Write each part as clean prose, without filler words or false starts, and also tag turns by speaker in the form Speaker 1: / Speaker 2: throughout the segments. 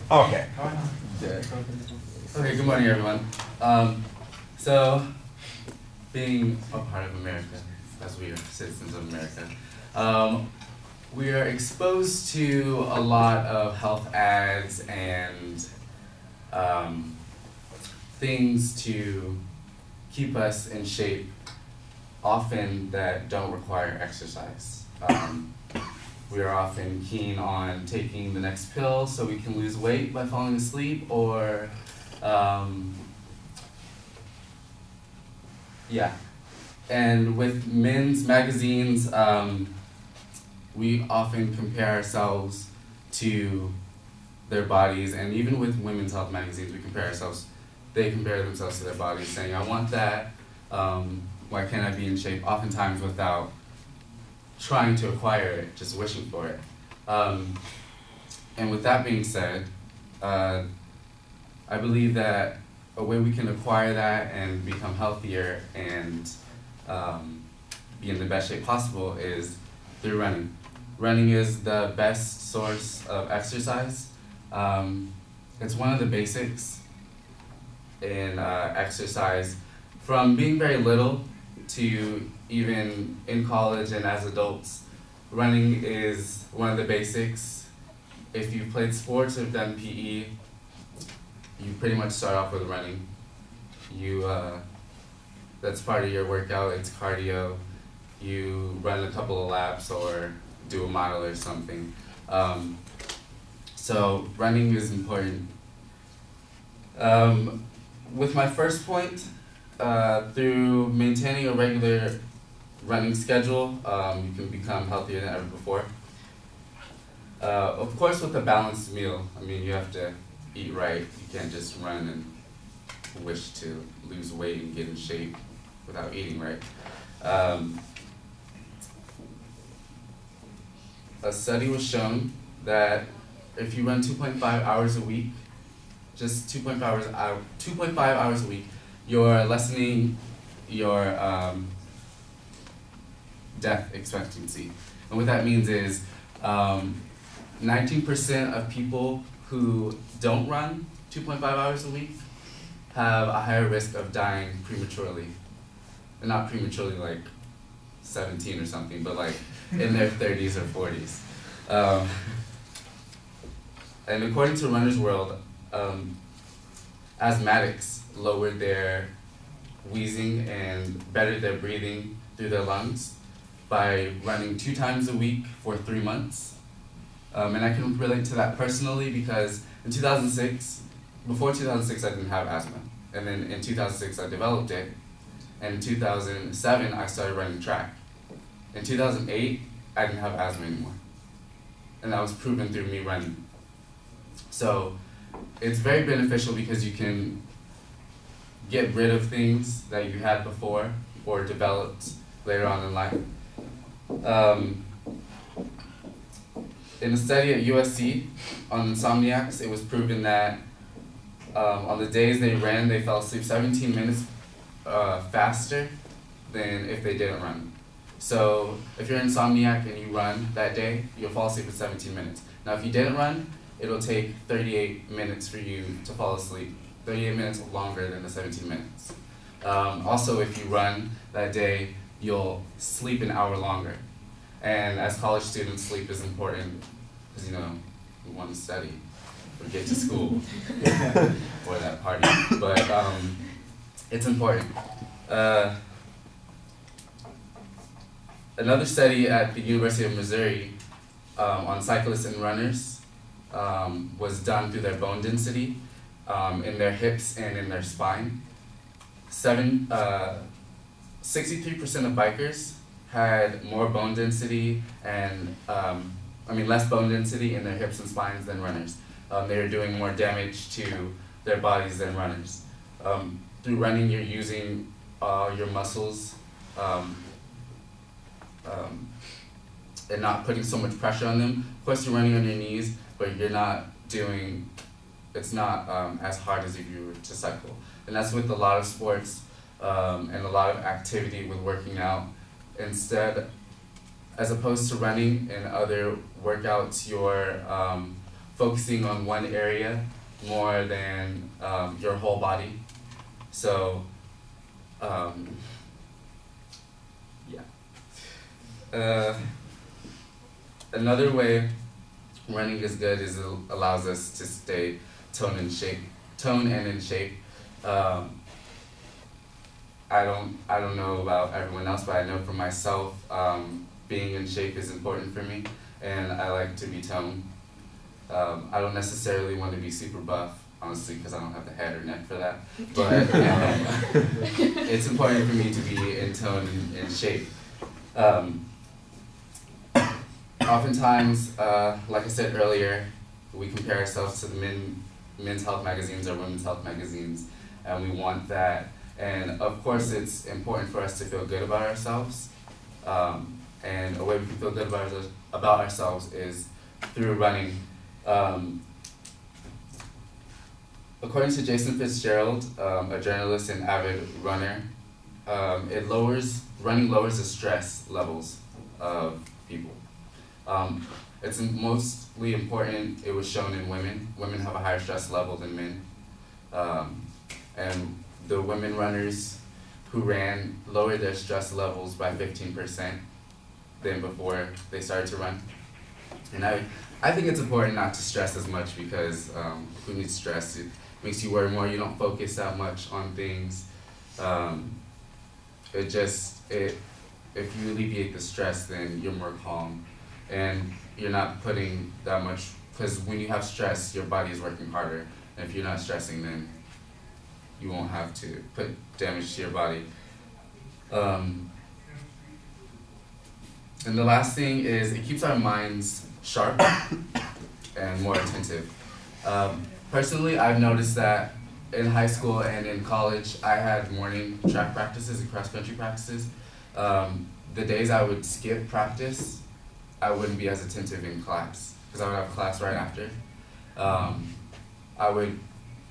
Speaker 1: Okay.
Speaker 2: Okay, good morning, everyone. So, being a part of America, as we are citizens of America, we are exposed to a lot of health ads and things to keep us in shape, often that don't require exercise. We are often keen on taking the next pill so we can lose weight by falling asleep, or and with men's magazines, we often compare ourselves to their bodies, and even with women's health magazines, they compare themselves to their bodies, saying, I want that, why can't I be in shape? Oftentimes without trying to acquire it, just wishing for it. And with that being said, I believe that a way we can acquire that and become healthier and be in the best shape possible is through running. Running is the best source of exercise. It's one of the basics in exercise. From being very little to even in college and as adults, running is one of the basics. If you've played sports or done PE, you pretty much start off with running. That's part of your workout, it's cardio. You run a couple of laps or do a mile or something. So running is important. With my first point, through maintaining a regular running schedule, you can become healthier than ever before. Of course, with a balanced meal, I mean, you have to eat right. You can't just run and wish to lose weight and get in shape without eating right. A study was shown that if you run 2.5 hours a week, just 2.5 hours a week, you're lessening your death expectancy. And what that means is 19% of people who don't run 2.5 hours a week have a higher risk of dying prematurely. And not prematurely like 17 or something, but like in their 30s or 40s. And according to Runner's World, asthmatics lowered their wheezing and bettered their breathing through their lungs by running 2 times a week for 3 months. And I can relate to that personally because in 2006, before 2006 I didn't have asthma. And then in 2006 I developed it. And in 2007 I started running track. In 2008 I didn't have asthma anymore. And that was proven through me running. So it's very beneficial because you can get rid of things that you had before or developed later on in life. In a study at USC on insomniacs, it was proven that on the days they ran, they fell asleep 17 minutes faster than if they didn't run. So if you're an insomniac and you run that day, you'll fall asleep in 17 minutes. Now if you didn't run, it'll take 38 minutes for you to fall asleep. 38 minutes longer than the 17 minutes. Also, if you run that day, you'll sleep an hour longer. And as college students, sleep is important because, you know, we want to study or get to school or that party. But it's important. Another study at the University of Missouri on cyclists and runners was done through their bone density in their hips and in their spine. 63% of bikers had more bone density and, less bone density in their hips and spines than runners. They were doing more damage to their bodies than runners. Through running, you're using your muscles and not putting so much pressure on them. Of course, you're running on your knees, but you're not doing, it's not as hard as if you were to cycle. And that's with a lot of sports and a lot of activity with working out. Instead, as opposed to running and other workouts, you're focusing on one area more than your whole body. So, yeah. Another way running is good is it allows us to stay tone and in shape. I don't know about everyone else, but I know for myself, being in shape is important for me, and I like to be toned. I don't necessarily want to be super buff, honestly, because I don't have the head or neck for that. But it's important for me to be in tone and in shape. Oftentimes, like I said earlier, we compare ourselves to the men's health magazines or women's health magazines, and we want that. And of course, it's important for us to feel good about ourselves. And a way we can feel good about ourselves is through running. According to Jason Fitzgerald, a journalist and avid runner, running lowers the stress levels of people. It's mostly important, it was shown in women. Women have a higher stress level than men. And the women runners who ran lowered their stress levels by 15% than before they started to run. And I think it's important not to stress as much because who needs stress? It makes you worry more, you don't focus that much on things. If you alleviate the stress, then you're more calm. And you're not putting that much, because when you have stress, your body is working harder. And if you're not stressing, then you won't have to put damage to your body. And the last thing is it keeps our minds sharp and more attentive. Personally, I've noticed that in high school and in college, I had morning track practices and cross-country practices. The days I would skip practice, I wouldn't be as attentive in class because I would have class right after. I would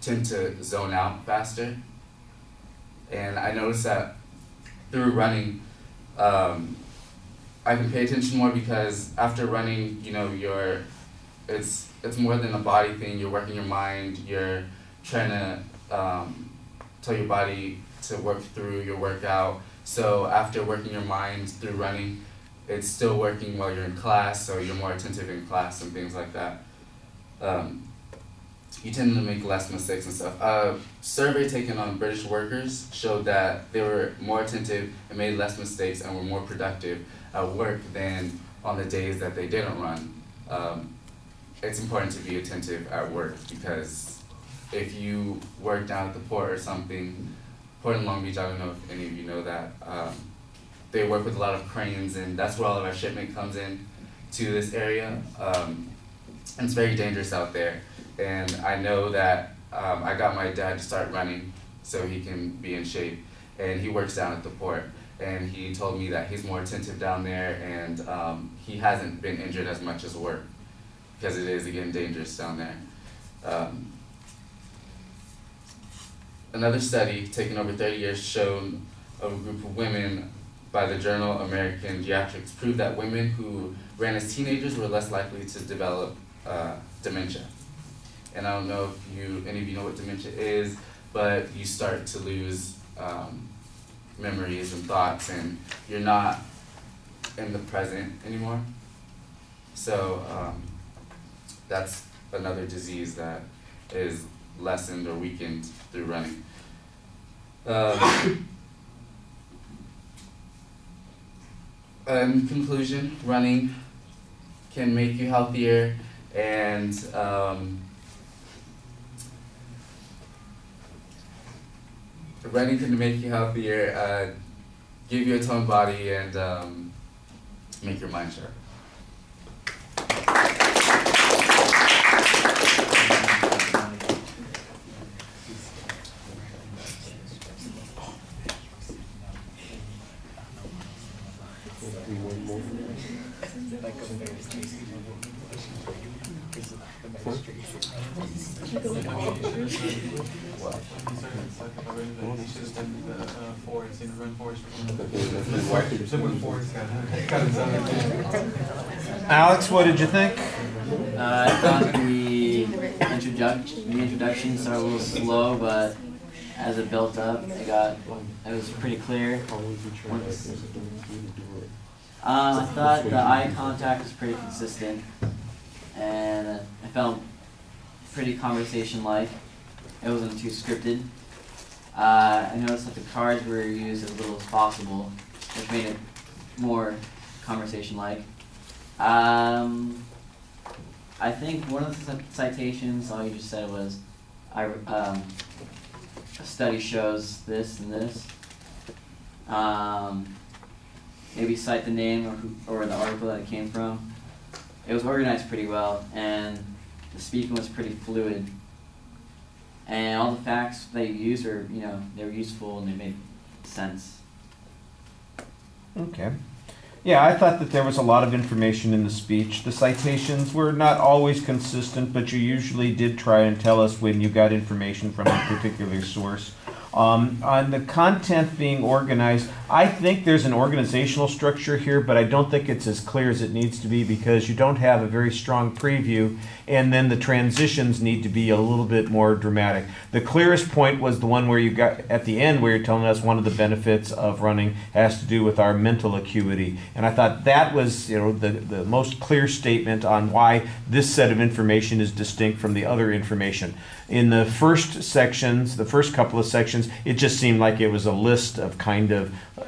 Speaker 2: tend to zone out faster. And I noticed that through running, I can pay attention more because after running, you know, it's more than a body thing. You're working your mind. You're trying to tell your body to work through your workout. So after working your mind through running, it's still working while you're in class, so you're more attentive in class and things like that. You tend to make less mistakes and stuff. A survey taken on British workers showed that they were more attentive and made less mistakes and were more productive at work than on the days that they didn't run. It's important to be attentive at work because if you work down at the port or something, Port in Long Beach, I don't know if any of you know that, they work with a lot of cranes, and that's where all of our shipment comes in to this area. And it's very dangerous out there. And I know that I got my dad to start running so he can be in shape. And he works down at the port. And he told me that he's more attentive down there, and he hasn't been injured as much as work because it is, again, dangerous down there. Another study taken over 30 years showed a group of women by the journal American Geriatrics proved that women who ran as teenagers were less likely to develop dementia. And I don't know if any of you know what dementia is, but you start to lose memories and thoughts, and you're not in the present anymore. So that's another disease that is lessened or weakened through running. In conclusion, running can make you healthier, and running can make you healthier, give you a toned body, and make your mind sharp.
Speaker 1: Alex, what did you think?
Speaker 3: I thought the
Speaker 1: introduction started a little slow, but as it built up, it was pretty clear. I thought the eye contact was pretty consistent, and it felt pretty conversation-like. It wasn't too scripted. I noticed that the cards were used as little as possible, which made it more conversation-like. I think one of the citations, all you just said was, a study shows this and this. Maybe cite the name or the article that it came from. It was organized pretty well, and the speaking was pretty fluid. And all the facts that you used were, they were useful and they made sense.
Speaker 3: Okay. Yeah, I thought that there was a lot of information in the speech. The citations were not always consistent, but you usually did try and tell us when you got information from a particular source. On the content being organized, I think there's an organizational structure here, but I don't think it's as clear as it needs to be because you don't have a very strong preview, and then the transitions need to be a little bit more dramatic. The clearest point was the one where you got at the end where you're telling us one of the benefits of running has to do with our mental acuity. And I thought that was the most clear statement on why this set of information is distinct from the other information. In the first sections, the first couple of sections, it just seemed like it was a list of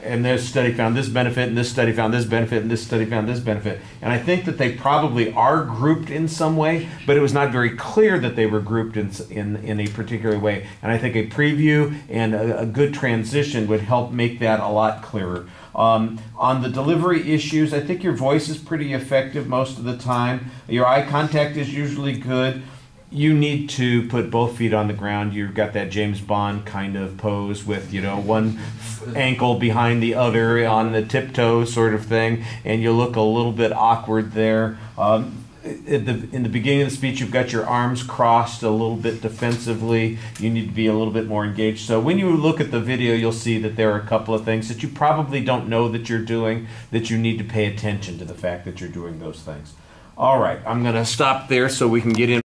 Speaker 3: and this study found this benefit, and this study found this benefit, and this study found this benefit. And I think that they probably are grouped in some way, but it was not very clear that they were grouped in a particular way. And I think a preview and a good transition would help make that a lot clearer. On the delivery issues, I think your voice is pretty effective most of the time. Your eye contact is usually good. You need to put both feet on the ground. You've got that James Bond kind of pose with, one ankle behind the other on the tiptoe sort of thing, and you look a little bit awkward there. In the beginning of the speech, you've got your arms crossed a little bit defensively. You need to be a little bit more engaged. So when you look at the video, you'll see that there are a couple of things that you probably don't know that you're doing, that you need to pay attention to the fact that you're doing those things. All right, I'm going to stop there so we can get in.